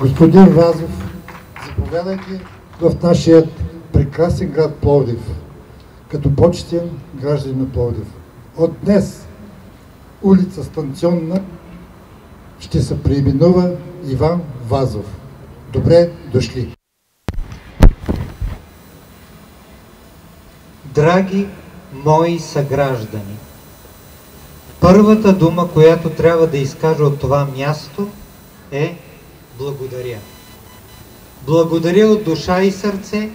Господин Вазов, заповядайте в нашия прекрасен град Пловдив, като почетен гражданин на Пловдив. От днес улица Станционна ще се преименува Иван Вазов. Добре дошли! Драги мои съграждани, първата дума, която трябва да изкажа от това място е благодаря. Благодаря от душа и сърце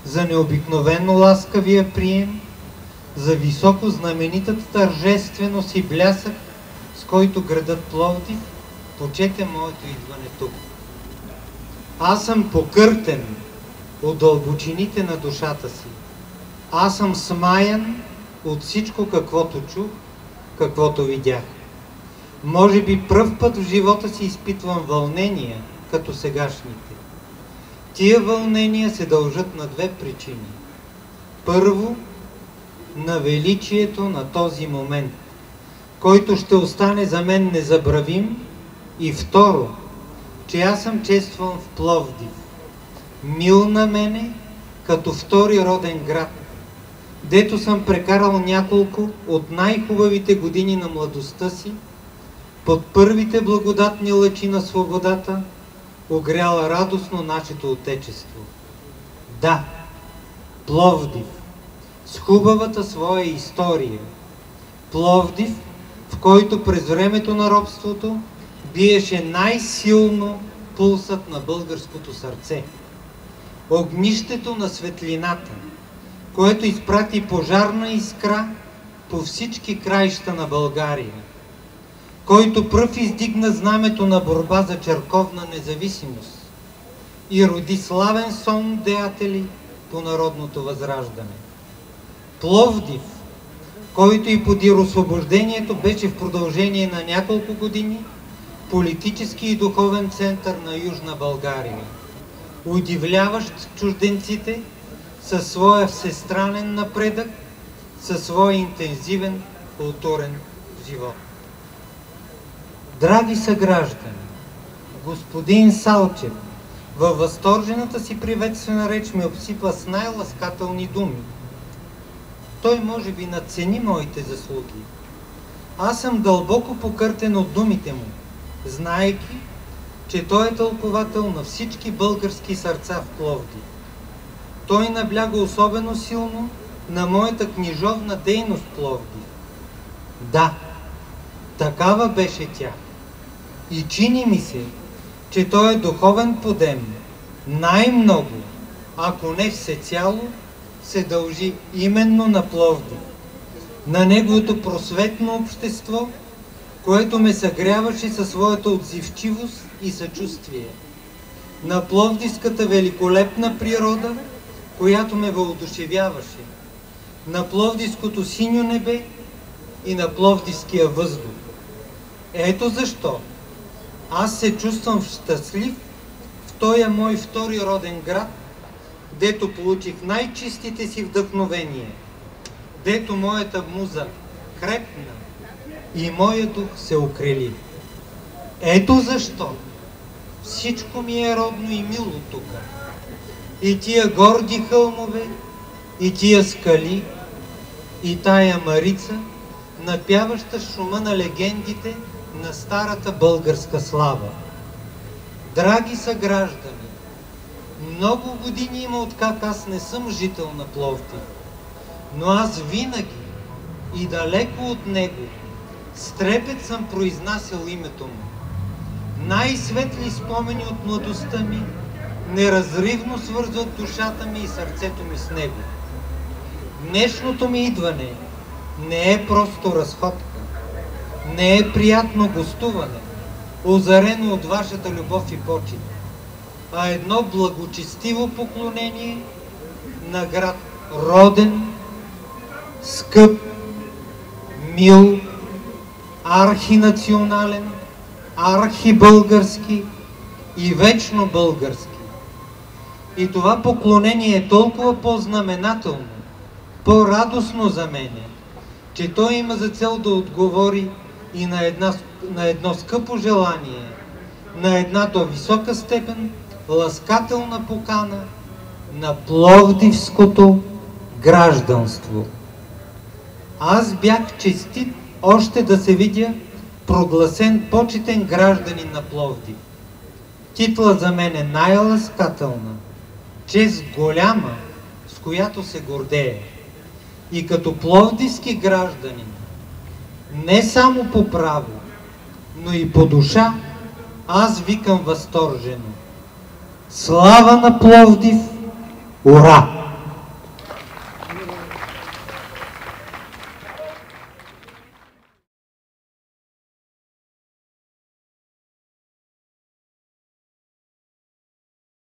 за необикновено ласкавия прием, за високо знаменитата тържественост и блясък, с който градът Пловдив почете моето идване тук. Аз съм покъртен от дълбочините на душата си. Аз съм смаян от всичко, каквото чух, каквото видях. Може би пръв път в живота си изпитвам вълнения, като сегашните. Тия вълнения се дължат на две причини. Първо, на величието на този момент, който ще остане за мен незабравим, и второ, че аз съм честван в Пловдив, мил на мене, като втори роден град, дето съм прекарал няколко от най-хубавите години на младостта си, под първите благодатни лъчи на свободата, огряла радостно нашето отечество. Да, Пловдив, с хубавата своя история. Пловдив, в който през времето на робството биеше най-силно пулсът на българското сърце. Огнището на светлината, което изпрати пожарна искра по всички краища на България, който пръв издигна знамето на борба за черковна независимост и роди славен сон деятели по народното възраждане. Пловдив, който и подир освобождението беше в продължение на няколко години политически и духовен център на Южна България, удивляващ чужденците със своя всестранен напредък, със своя интензивен културен живот. Драги съграждани, господин Салчев във възторжената си приветствена реч ме обсипа с най-ласкателни думи. Той може би надцени моите заслуги. Аз съм дълбоко покъртен от думите му, знаейки, че той е тълковател на всички български сърца в Пловдив. Той набляга особено силно на моята книжовна дейност в Пловдив. Да, такава беше тя. И чини ми се, че той е духовен подем. Най-много, ако не всецяло, се дължи именно на Пловдив, на неговото просветно общество, което ме съгряваше със своята отзивчивост и съчувствие, на пловдивската великолепна природа, която ме въодушевяваше, на пловдивското синьо небе и на пловдивския въздух. Ето защо аз се чувствам щастлив в този мой втори роден град, дето получих най-чистите си вдъхновения, дето моята муза крепна и моят дух се укрели. Ето защо всичко ми е родно и мило тука. И тия горди хълмове, и тия скали, и тая Марица, напяваща шума на легендите на старата българска слава. Драги съграждани, много години има откак аз не съм жител на Пловдив, но аз винаги и далеко от него с трепет съм произнасял името му. Най-светли спомени от младостта ми неразривно свързват душата ми и сърцето ми с него. Днешното ми идване не е просто разходка, не е приятно гостуване, озарено от вашата любов и почит, а едно благочестиво поклонение на град роден, скъп, мил, архинационален, архибългарски и вечно български. И това поклонение е толкова по-знаменателно, по-радостно за мене, че той има за цел да отговори и на едно скъпо желание на една до висока степен ласкателна покана на пловдивското гражданство. Аз бях честит още да се видя прогласен почетен гражданин на Пловдив. Титла за мен е най-ласкателна, чест голяма, с която се гордея. И като пловдивски гражданин, не само по право, но и по душа, аз викам възторжено: слава на Пловдив! Ура!